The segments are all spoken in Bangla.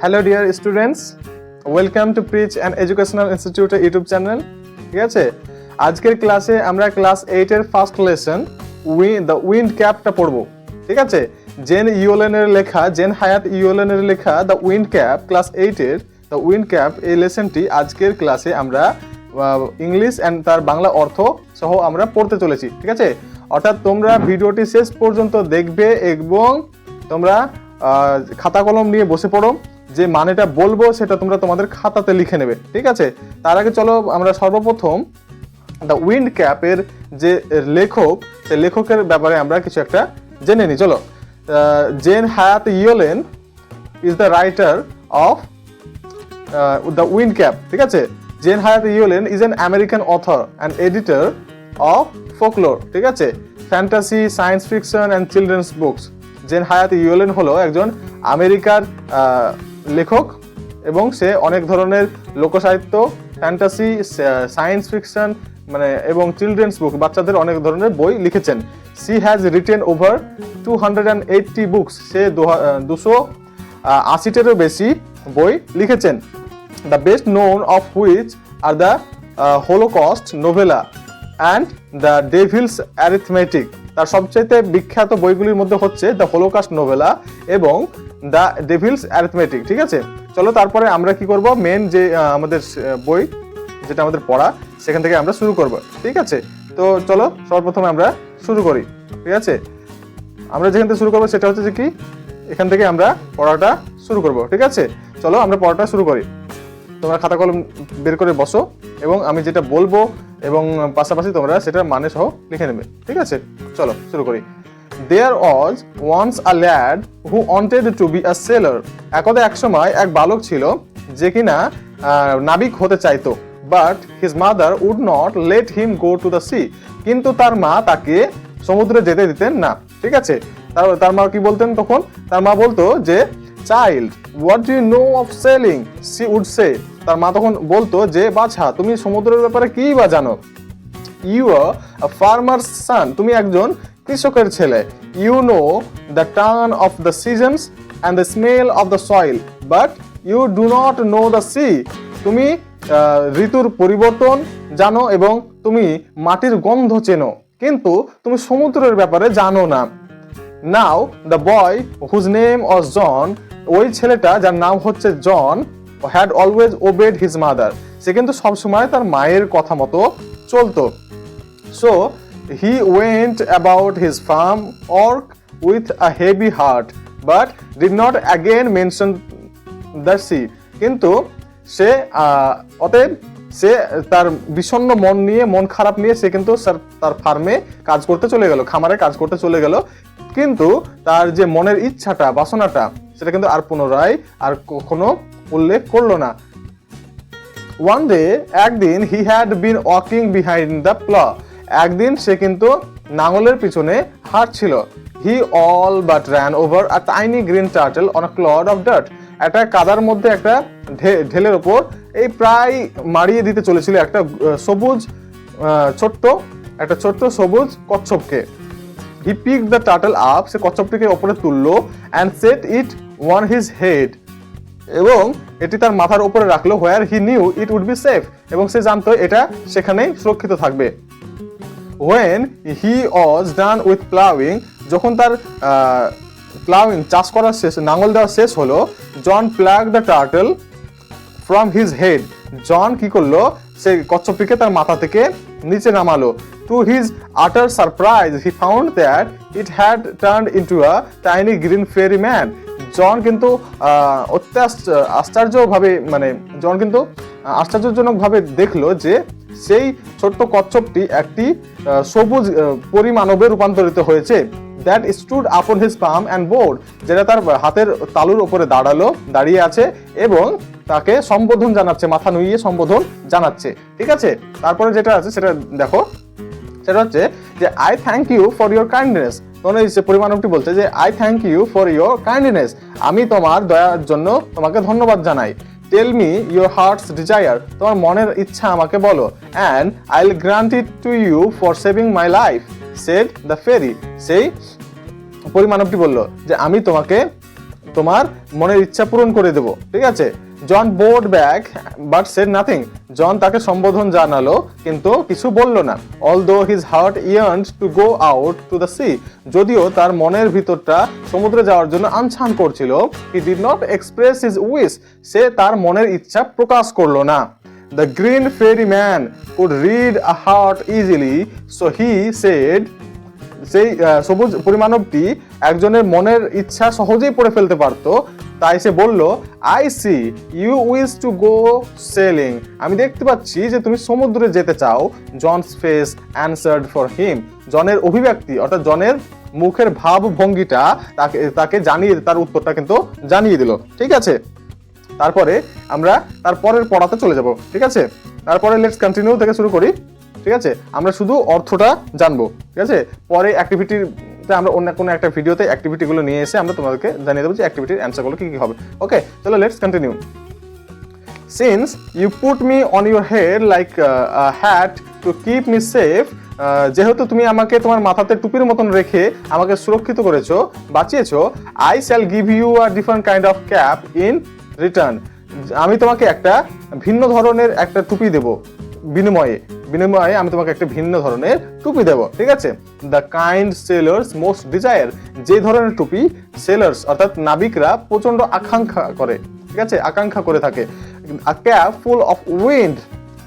Hello dear students, welcome to Preach and Educational Institute YouTube channel. ঠিক আছে, আজকের ক্লাসে আমরা ক্লাস 8 এর ফার্স্ট লেসন দ্য উইন্ড ক্যাপটা পড়ব। ঠিক আছে, জেন ইওলেনের লেখা, জেন হায়াত ইওলেনের লেখা দ্য উইন্ড ক্যাপ, ক্লাস 8 এর দ্য উইন্ড ক্যাপ, এই লেসনটি আজকের ক্লাসে আমরা ইংলিশ অ্যান্ড তার বাংলা অর্থ সহ আমরা পড়তে চলেছি। ঠিক আছে, অর্থাৎ তোমরা ভিডিওটি শেষ পর্যন্ত দেখবে এবং তোমরা খাতা কলম নিয়ে বসে পড়ো, যে মানেটা বলবো সেটা তোমরা তোমাদের খাতাতে লিখে নেবে। ঠিক আছে, তার আগে চলো আমরা সর্বপ্রথম দ্য উইন্ড ক্যাপের যে লেখক, সেই লেখকের ব্যাপারে আমরা কিছু একটা জেনে নিই। চলো, Jane Hyatt Yolen is the writer of the wind cap. ঠিক আছে, Jane Hyatt Yolen is an American author and editor of folklore. ঠিক আছে, fantasy, science fiction and children's books. Jane Hyatt Yolen হলো একজন আমেরিকার লেখক এবং সে অনেক ধরনের লোকসাহিত্য, ফ্যান্টাসি, সায়েন্স ফিকশন মানে এবং চিলড্রেন্স বুক, বাচ্চাদের অনেক ধরনের বই লিখেছেন। She has written over 280 books, সে 280টিরও বেশি বই লিখেছেন। The best known of which are the Holocaust novella and the Devil's Arithmetic. তার সবচেয়ে বিখ্যাত বইগুলির মধ্যে হচ্ছে দ্য হোলোকস্ট নোভেলা এবং দ্য ডেভিলস অ্যারিথমেটিক। ঠিক আছে, চলো তারপরে আমরা কি করব, মেন যে আমাদের বই যেটা আমাদের পড়া, সেখান থেকে আমরা শুরু করব। ঠিক আছে, তো চলো সর্বপ্রথমে আমরা শুরু করি। ঠিক আছে, আমরা যেখান থেকে শুরু করবো সেটা হচ্ছে যে কি, এখান থেকে আমরা পড়াটা শুরু করব। ঠিক আছে, চলো আমরা পড়াটা শুরু করি। তোমরা খাতা কলম বের করে বসো এবং আমি যেটা বলবো এবং পাশাপাশি তোমরা সেটার মানে সহ লিখে নেবে। ঠিক আছে, চলো শুরু করি। There was once a lad who wanted to be a sailor. একদা এক সময় এক বালক ছিল যে কিনা নাবিক হতে চাইতো, but his mother would not let him go to the sea. কিন্তু তার মা তাকে সমুদ্রে যেতে দিতেন না। ঠিক আছে, তার মা কি বলতেন তখন? তার মা বলতো যে, child, what do you know of sailing? She would say. তার মা তখন বলতো যে, বাছা তুমি সমুদ্রের ব্যাপারে কি বা জানো? You are a farmer's son. তুমি একজন কৃষকের ছেলে। You know the turn of the seasons and the smell of the soil, but you do not know the sea. তুমি ঋতুর পরিবর্তন জানো এবং তুমি মাটির গন্ধ চেনো, কিন্তু তুমি সমুদ্রের ব্যাপারে জানো না। Now the boy whose name was John, ওই ছেলেটা যার নাম হচ্ছে জন, had always obeyed his mother. সে কিন্তু সবসময় তার মায়ের কথা মতো চলতো। So he went about his farm work with a heavy heart, but did not again mention the sea. কিন্তু সে অতএব সে তার বিষণ্ণ মন নিয়ে, মন খারাপ নিয়ে সে কিন্তু তার ফার্মে কাজ করতে চলে গেল, খামারে কাজ করতে চলে গেল, কিন্তু তার যে মনের ইচ্ছাটা, বাসনাটা, সেটা কিন্তু আর পুনরায় আর কখনো উল্লেখ করলো না। One day, একদিন, he had been walking behind the plow. একদিন সে কিন্তু নাঙলের পিছনে হাঁটছিল। He all but ran over a tiny green turtle on a clod of dirt. একটা কাদার মধ্যে একটা ঢেলের ওপর এই প্রায় মারিয়ে দিতে চলেছিল একটা সবুজ ছোট্ট সবুজ কচ্ছপকে। He picked the turtle up, সে কচ্ছপটিকে উপরে তুললো and set it on his head, এবং এটি তার মাথার উপরে রাখলো, where he knew it would be safe, এবং সে জানতো এটা সেখানেই সুরক্ষিত থাকবে। When he was done with plowing, যখন তার প্লাউইং চাষ করা শেষ, নাঙল দেওয়া শেষ হলো, জন plucked the turtle from his head. জন কি করলো, সে কচ্ছপটিকে তার মাথা থেকে নিচে নামালো। To his utter surprise, he found that it had turned into a tiny green fairy man. জন কিন্তু আশ্চর্যজনকভাবে দেখলো যে সেই ছোট্ট কচ্ছপটি একটি সবুজ পরিমানবে রূপান্তরিত হয়েছে। That stood upon his palm and bowed, যেটা তার হাতের তালুর উপরে দাঁড়িয়ে আছে এবং তাকে সম্বোধন জানাচ্ছে, মাথা নুইয়ে সম্বোধন জানাচ্ছে। ঠিক আছে, তারপরে যেটা আছে সেটা দেখো, সেটা হচ্ছে যে I thank you for your kindness. তখন এই পরিমাণটি বলছে যে I thank you for your kindness, আমি তোমার দয়ার জন্য তোমাকে ধন্যবাদ জানাই। Tell me your heart's desire, তোমার মনের ইচ্ছা আমাকে বলো। And I will grant it to you for saving my life, said the fairy. সেই পরিমাণবটি বলল যে আমি তোমাকে তোমার মনের ইচ্ছা পূরণ করে দেব, ঠিক আছে। John bowed back but said nothing, John তাকে সম্বোধন জানালো কিন্তু কিছু বলল না। Although his heart yearned to go out to the sea, যদিও তার মনের ভিতরটা সমুদ্রে যাওয়ার জন্য আনছান করছিল, he did not express his wish, সে তার মনের ইচ্ছা প্রকাশ করলো না। The green fairy man could read a heart easily, so he said, সেই সবুজ পরিমাণবটি একজনের মনের ইচ্ছা সহজেই পড়ে ফেলতে পারতো, তাই সে বলল, I see you wish to go sailing, আমি দেখতে পাচ্ছি যে তুমি সমুদ্রে যেতে চাও। John's face answered for him, জনের অভিব্যক্তি অর্থাৎ জনের মুখের ভাব ভঙ্গিটা তাকে জানিয়ে, তার উত্তরটা কিন্তু জানিয়ে দিল, ঠিক আছে। তারপরে আমরা তারপরের পড়াতে চলে যাব, ঠিক আছে। তারপরে লেটস কন্টিনিউ থেকে শুরু করি, ঠিক আছে। আমরা শুধু অর্থটা জানবো, ঠিক আছে। পরে অ্যাক্টিভিটিতে আমরা অন্য কোনো একটা ভিডিওতে অ্যাক্টিভিটিগুলো নিয়ে এসে আমরা তোমাদেরকে জানিয়ে দেবো যে অ্যাক্টিভিটির অ্যান্সারগুলো কি কি হবে। ওকে, চলো let's continue. Since you put me on your head like a hat to keep me safe, যেহেতু তুমি আমাকে তোমার মাথাতে টুপির মতন রেখে আমাকে সুরক্ষিত করেছো, বাঁচিয়েছো, I shall give you a different kind of cap in return, আমি তোমাকে একটা ভিন্ন ধরনের একটা টুপি দেব, বিনিময়ে আমি তোমাকে একটা ভিন্ন ধরনের টুপি দেব, ঠিক আছে। The kind sailors most desire, যে ধরনের টুপি সেলার্স অর্থাৎ নাবিকরা প্রচন্ড আকাঙ্ক্ষা করে, ঠিক আছে, আকাঙ্ক্ষা করে থাকে। আ ক্যাপ ফুল অফ উইন্ড,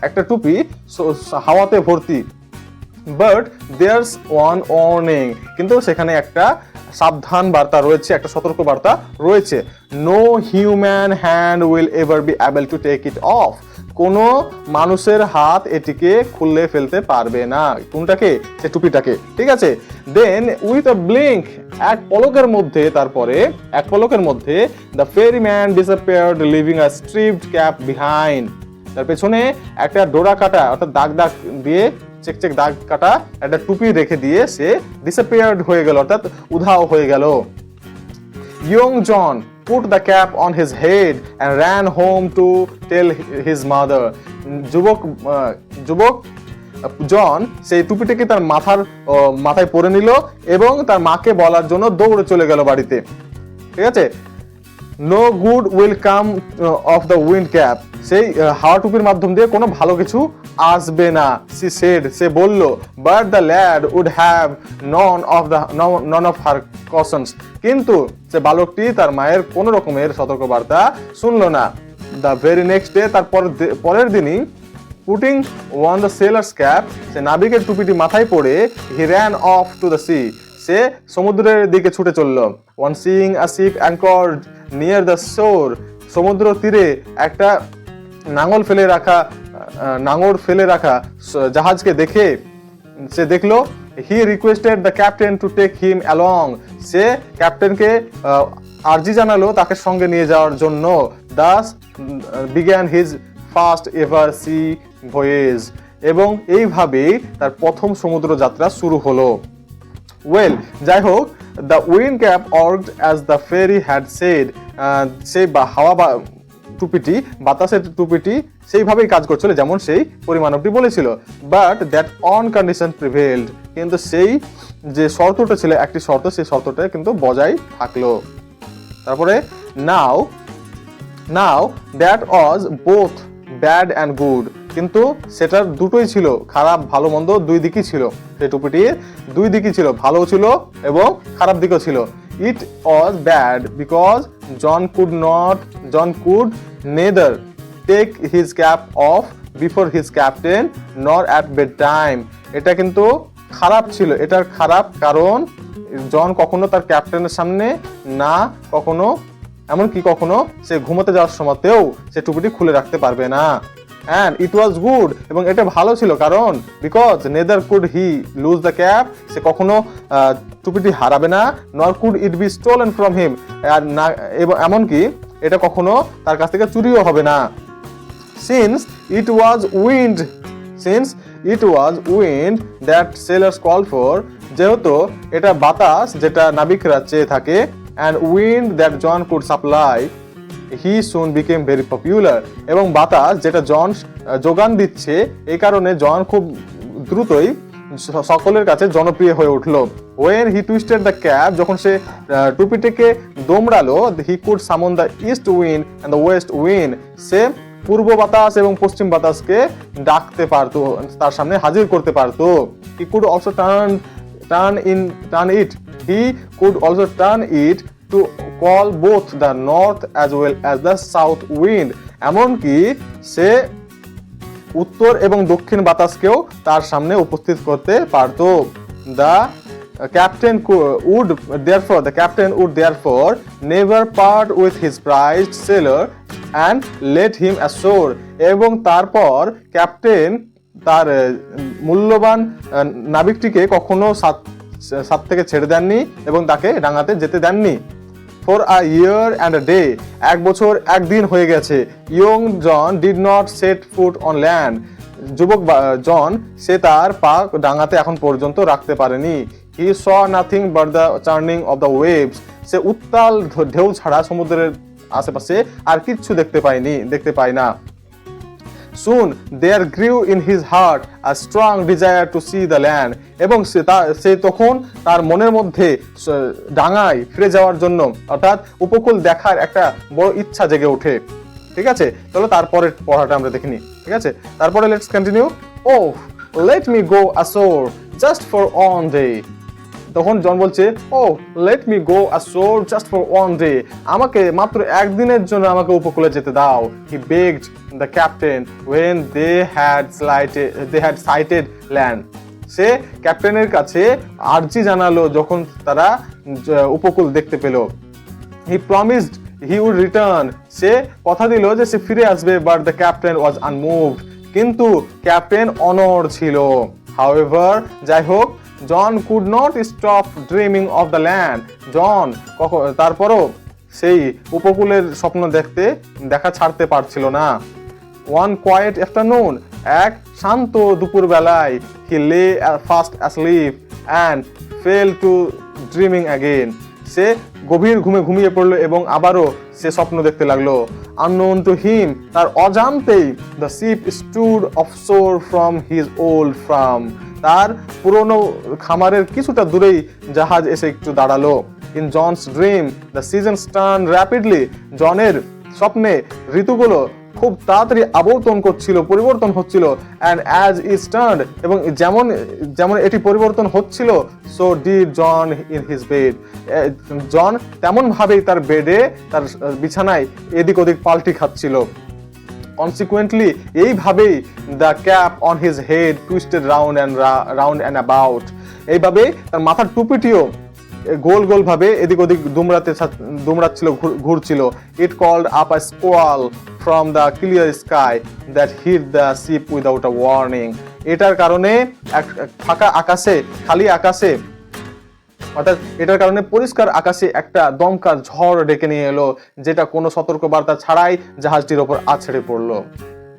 একটা টুপি হাওয়াতে ভর্তি। বাট দেয়ার্স ওয়ান ওয়ার্নিং, কিন্তু সেখানে একটা সাবধান বার্তা রয়েছে, একটা সতর্ক বার্তা রয়েছে। No human hand will ever be able to take it off, কোনো মানুষের হাত এটিকে খুলে ফেলতে পারবে না। কোনটাকে? সে টুপিটাকে, ঠিক আছে। দেন উইথ আ ব্লিঙ্ক, এক পলকের মধ্যে, তারপরে এক পলকের মধ্যে the fairy man disappeared leaving a striped cap behind, তার পেছনে একটা ডোরা কাটা অর্থাৎ দাগ দাগ দিয়ে চেক দাগ কাটা একটা টুপি রেখে দিয়ে সে ডিসঅ্যাপিয়ার্ড হয়ে গেল অর্থাৎ উধাও হয়ে গেল। Young John put the cap on his head and ran home to tell his mother, যুবক জন সেই টুপিটাকে তার মাথায় পরে নিল এবং তার মাকে বলার জন্য দৌড়ে চলে গেল বাড়িতে, ঠিক আছে। No good will come of the wind cap, সেই হাওয়া টুপির মাধ্যম দিয়ে কোনো ভালো কিছু আসবে না, সে বলল। But the lad would have none of her cautions, কিন্তু সে বালকটি তার মায়ের কোন রকমের সতর্কবার্তা শুনল না। দ্য ভেরি নেক্সট ডে, তার পরের দিনই, putting on the sailor's cap, সে নাবিকের টুপিটি মাথায় পড়ে, he ran off to the sea, সে সমুদ্রের দিকে ছুটে চলল। On seeing a ship anchored near the shore, সমুদ্র তীরে একটা নাঙল ফেলে রাখা জাহাজকে দেখে সে দেখলো, he requested the captain to take him along, সে ক্যাপ্টেনকে আর্জি জানালো তাকে সঙ্গে নিয়ে যাওয়ার জন্য। Thus began his first ever sea voyage, এবং এইভাবেই তার প্রথম সমুদ্র যাত্রা শুরু হলো। ওয়েল, যাই হোক, the wind cap worked as the fairy had said, সেই হাওয়া বা টুপিটি, বাতাসের টুপিটি সেইভাবেই কাজ করছিল যেমন সেই পরিমাণবটি বলেছিল। But that on condition prevailed, কিন্তু সেই যে শর্তটা ছিল, একটি শর্ত, সেই শর্তটা কিন্তু বজায় থাকলো। তারপরে now that was both bad and good, কিন্তু সেটার দুটোই ছিল, খারাপ ভালো মন্দ দুই দিকই ছিল, সেই টুপিটির দুই দিকই ছিল, ভালো ছিল এবং খারাপ দিকও ছিল। It was bad because John could neither take his cap off before his captain nor at bedtime. এটা কিন্তু খারাপ ছিল, এটার খারাপ কারণ জন কখনো তার ক্যাপ্টেনের সামনে না, এমনকি কখনো সে ঘুমোতে যাওয়ার সময়তেও সে টুপিটি খুলে রাখতে পারবে না। And it was good, এবং এটা ভালো ছিল কারণ because neither could he lose the cap, সে কখনো টুপিটি হারাবে না, nor could it be stolen from him, আর না, এমনকি এটা কখনো তার কাছ থেকে চুরিও হবে না। Since it was wind that sailors called for, যেহেতু এটা বাতাস যেটা নাবিকরা চেয়ে থাকে, and wind that John could supply, he soon became very popular, এবং বাতাস যেটা জন যোগান দিচ্ছে, এই কারণে জন খুব দ্রুতই সকলের কাছে জনপ্রিয় হয়ে উঠলো। When he twisted the cap, যখন সে টুপিটিকে দোমড়ালো, he could summon the east wind and the west wind, সে পূর্ব বাতাস এবং পশ্চিম বাতাসকে ডাকতে পারতো, তার সামনে হাজির করতে পারতো। He could also turn it to call both the north as well as the south wind, এমনকি সে উত্তর এবং দক্ষিণ বাতাসকেও তার সামনে উপস্থিত করতে পারতো। The captain would therefore never part with his prized sailor and led him ashore, এবং তারপর ক্যাপ্টেন তার মূল্যবান নাবিকটিকে কখনো সাত থেকে ছেড়ে দেননি এবং তাকে ডাঙাতে যেতে দেননি। For a year and a day, এক বছর একদিন হয়ে গেছে, young John did not set foot on land, যুবক জন সে তার পা ডাঙাতে এখন পর্যন্ত রাখতে পারেনি। He saw nothing but the churning of the waves, সে উত্তাল ঢেউ ছাড়া সমুদ্রের আশেপাশে আর কিচ্ছু দেখতে পায় না। Soon there grew in his heart a strong desire to see the land, এবং সে তখন তার মনের মধ্যে ডাঙায় ফিরে যাওয়ার জন্য অর্থাৎ উপকূল দেখার একটা বড় ইচ্ছা জেগে ওঠে। ঠিক আছে, চলো তারপরে পড়াটা আমরা দেখে নিই। ঠিক আছে, তারপরে let's continue. Oh, let me go ashore just for one day, তখন জন বলছে, oh let me go ashore just for one day, আমাকে মাত্র একদিনের জন্য আমাকে উপকূলে যেতে দাও। He begged the captain when they had sighted land, সে ক্যাপ্টেনের কাছে আর্জি জানালো যখন তারা উপকূল দেখতে পেল। He promised he would return, সে কথা দিল যে সে ফিরে আসবে, but the captain was unmoved, কিন্তু ক্যাপ্টেন অনড় ছিল। However, যাই হোক, John could not stop dreaming of the land, জন তারপরও সেই উপকূলের স্বপ্ন দেখা ছাড়তে পারছিল না। One quiet afternoon, এক শান্ত দুপুর বেলায়, he lay fast asleep and fell to dreaming again, সে গভীর ঘুমে ঘুমিয়ে পড়লো এবং আবারও সে স্বপ্ন দেখতে লাগলো। Unknown to him, তার অজান্তেই, the ship stood offshore from his old farm, তার পুরনো খামারের কিছুটা দূরেই জাহাজ এসে একটু দাঁড়ালো। In John's dream, the seasons turned rapidly, জনের স্বপ্নে ঋতুগুলো খুব তাড়াতাড়ি পরিবর্তন হচ্ছিল, and as it turned, এবং যেমন এটি পরিবর্তন হচ্ছিল, so did John in his bed, জন তেমন ভাবেই তার বেডে, তার বিছানায় এদিক ওদিক পাল্টি খাচ্ছিল। Consequently, এইভাবেই the cap on his head twisted round and about, এইভাবে তার মাথার টুপিটিও গোল গোল ভাবে এদিক ওদিক দুমড়াচ্ছিল, ঘুরছিল। It called up a squall from the clear sky that hit the ship without a warning, এটার কারণে খালি আকাশে অর্থাৎ এটার কারণে পরিষ্কার আকাশে একটা দমকা ঝড় ডেকে নিয়ে এলো, যেটা কোনো সতর্কবার্তা ছাড়াই জাহাজটির ওপর আছড়ে পড়লো।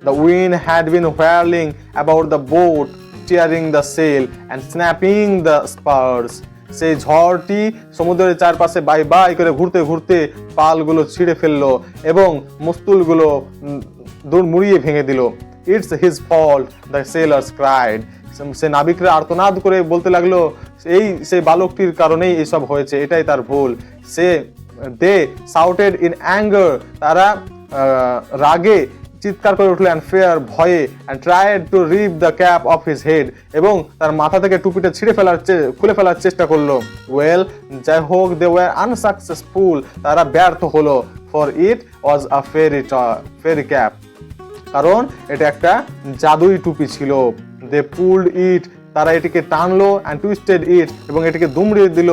The wind had been whirling about the boat, tearing the sail and snapping the spars, সেই ঝড়টি সমুদ্রের চারপাশে বাই করে ঘুরতে ঘুরতে পালগুলো ছিঁড়ে ফেললো এবং মস্তুলগুলো মুড়িয়ে ভেঙে দিল। It's his fault, the sailors cried, সে নাবিকরা আর্তনাদ করে বলতে লাগলো, সেই বালকটির কারণেই এসব হয়েছে, এটাই তার ভুল। they shouted in anger, তারা রাগে চিৎকার করে উঠলো, and fear, ভয়ে, and tried to rip the cap off his head, এবং তার মাথা থেকে টুপিটা খুলে ফেলার চেষ্টা করলো। Well, যাই হোক, they were unsuccessful, তারা ব্যর্থ হলো, for it was a fairy cap, কারণ এটা একটা জাদুই টুপি ছিল। They pulled it, তারা এটিকে টানলো, and twisted it, এবং এটিকে দুমড়িয়ে দিল,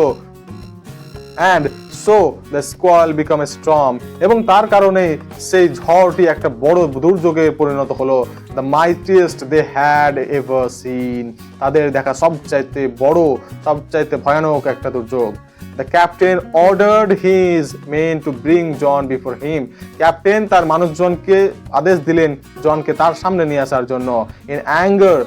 and so the squall became a storm, এবং তার কারণে সেই ঝড়টি একটা বড় দুর্যোগে পরিণত হলো। The mightiest they had ever seen, তাদের দেখা সবচাইতে বড়, সবচাইতে ভয়ানক একটা দুর্যোগ। The captain ordered his men to bring John before him, captain তার মানুষজনকে আদেশ দিলেন জনকে তার সামনে নিয়ে আসার জন্য। In anger,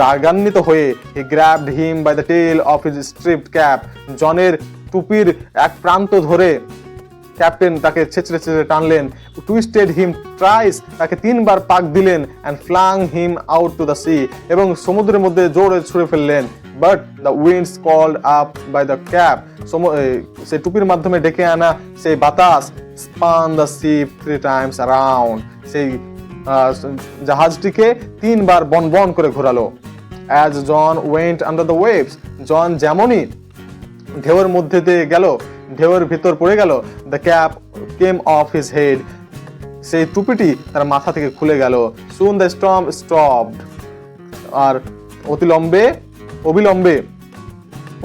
রাগান্বিত হয়ে, he grabbed him by the tail of his stripped cap, জনের টুপির এক প্রান্ত ধরে ক্যাপ্টেন তাকে ছেঁচড়ে ছেঁচড়ে টানলেন, টুইস্টেড হিম ট্রাইস, তাকে 3বার পাক দিলেন, and flung him out to the sea, এবং সমুদ্রের মধ্যে জোরে ছুঁড়ে ফেললেন। But the winds called up by the cap, সেই টুপির মাধ্যমে ডেকে আনা সেই বাতাস spun the ship 3 times around, সেই জাহাজটিকে 3বার বন বন করে ঘোরালো। As John went under the waves, John যেমনই ঢেউয়ের মধ্যে দিয়ে গেল, ঢেউয়ের ভিতর পড়ে গেল, the cap came off his head, সেই টুপিটি তার মাথা থেকে খুলে গেল। সুন দ্য স্টর্ম স্টপড, আর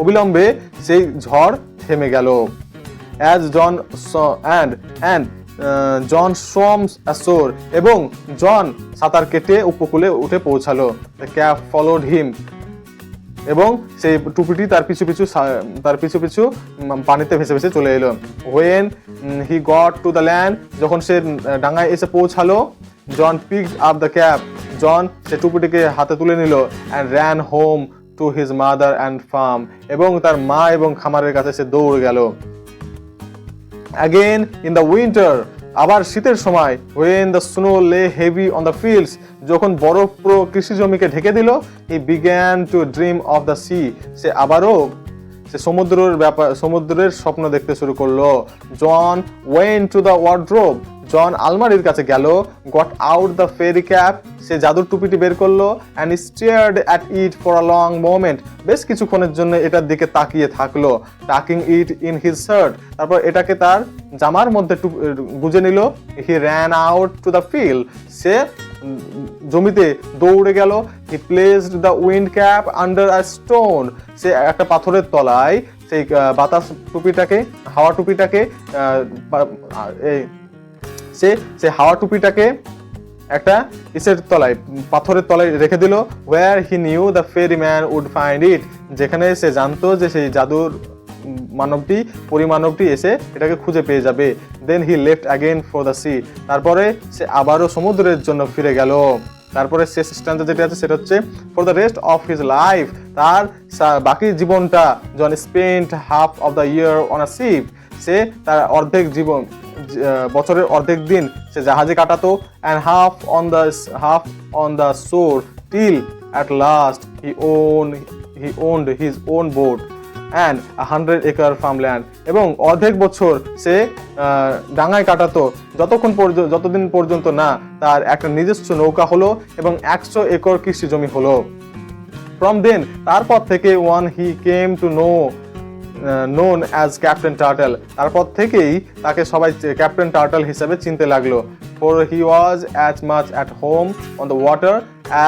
অবিলম্বে সেই ঝড় থেমে গেল। অ্যাজ জন জন সোমস অ্যাশোর, এবং জন সাঁতার কেটে উপকূলে উঠে পৌঁছালো। দ্য ক্যাপ ফলোড হিম, এবং সেই টুপিটি তার পিছু পিছু পানিতে ভেসে ভেসে চলে এলো। When he got to the land, যখন সে ডাঙায় এসে পৌঁছালো, জন পিকড আপ দ্য ক্যাপ, জন সে টুপিটিকে হাতে তুলে নিল, and ran home to his mother and farm, এবং তার মা এবং খামারের কাছে সে দৌড়ে গেল। অ্যাগেন ইন দ্য উইন্টার, আবার শীতের সময়, when the snow lay heavy on the fields, যখন বরফ পুরো কৃষি জমিকে ঢেকে দিল, he began to dream of the sea, সে আবারও সে সমুদ্রের স্বপ্ন দেখতে শুরু করলো। জন went to the wardrobe, জন আলমারির কাছে গেল, got out the fairy cap, সে জাদুর টুপিটি বের করলো, and stared at it for a long moment, বেশ কিছুক্ষণের জন্য এটার দিকে তাকিয়ে থাকলো, tucking it in his shirt, তারপর এটাকে তার জামার মধ্যে গুজে নিল। he ran out to the field, সে জমিতে দৌড়ে গেল। he placed the wind cap under a stone, সে একটা পাথরের তলায় সেই বাতাস টুপিটাকে, হাওয়া টুপিটাকে সে হাওয়া টুপিটাকে একটা পাথরের তলায় রেখে দিল। where he knew the fairy man would find it, যেখানে সে জানতো যে সেই জাদুর পরিমানবটি এসে এটাকে খুঁজে পেয়ে যাবে। then he left again for the sea, তারপরে সে আবারও সমুদ্রের জন্য ফিরে গেল। তারপরে শেষ স্ট্যান্জা যেটা আছে সেটা হচ্ছে for the rest of his life, তার বাকি জীবনটা জন spent half of the year on a ship, সে তার বছরের অর্ধেক দিন সে জাহাজে কাটাতো, and half on the shore till at last he owned his own boat and 100-acre farmland, এবং অর্ধেক বছর সে ডাঙায় কাটাতো যতদিন পর্যন্ত না তার একটা নিজস্ব নৌকা হলো এবং 100 একর কৃষি জমি হলো। From then, তারপর থেকে he came to known as Captain Turtle, তারপর থেকেই তাকে সবাই ক্যাপ্টেন টার্টল হিসেবে চিনতে লাগলো। for he was as much at home on the water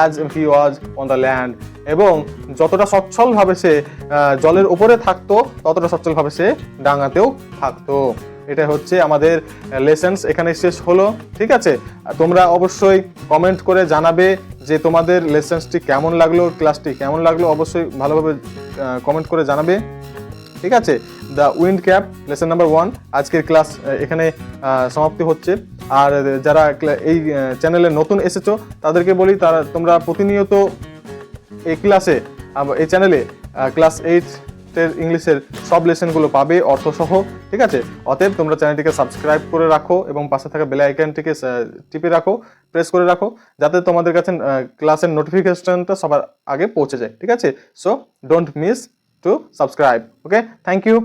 as he was on the land, এবং যতটা সচ্ছলভাবে সে জলের উপরে থাকতো ততটা সচ্ছলভাবে সে ডাঙাতেও থাকতো। এটা হচ্ছে আমাদের লেসন্স, এখানে শেষ হলো। ঠিক আছে, তোমরা অবশ্যই কমেন্ট করে জানাবে যে তোমাদের লেসন্সটি কেমন লাগলো, ক্লাসটি কেমন লাগলো, অবশ্যই ভালোভাবে কমেন্ট করে জানাবে। ঠিক আছে, the wind cap lesson number 1 আজকের ক্লাস এখানে সমাপ্তি হচ্ছে। আর যারা এই চ্যানেলে নতুন এসেছো তাদেরকে বলি, তোমরা প্রতিনিয়ত এই চ্যানেলে ক্লাস 8-এর ইংলিশের সব লেসনগুলো পাবে অর্থসহ। ঠিক আছে, অতএব তোমরা চ্যানেলটিকে সাবস্ক্রাইব করে রাখো এবং পাশে থাকা বেল আইকনটিকে টিপে রাখো, প্রেস করে রাখো, যাতে তোমাদের কাছে ক্লাসের নোটিফিকেশনটা সবার আগে পৌঁছে যায়। ঠিক আছে, so don't miss to subscribe. Okay, thank you.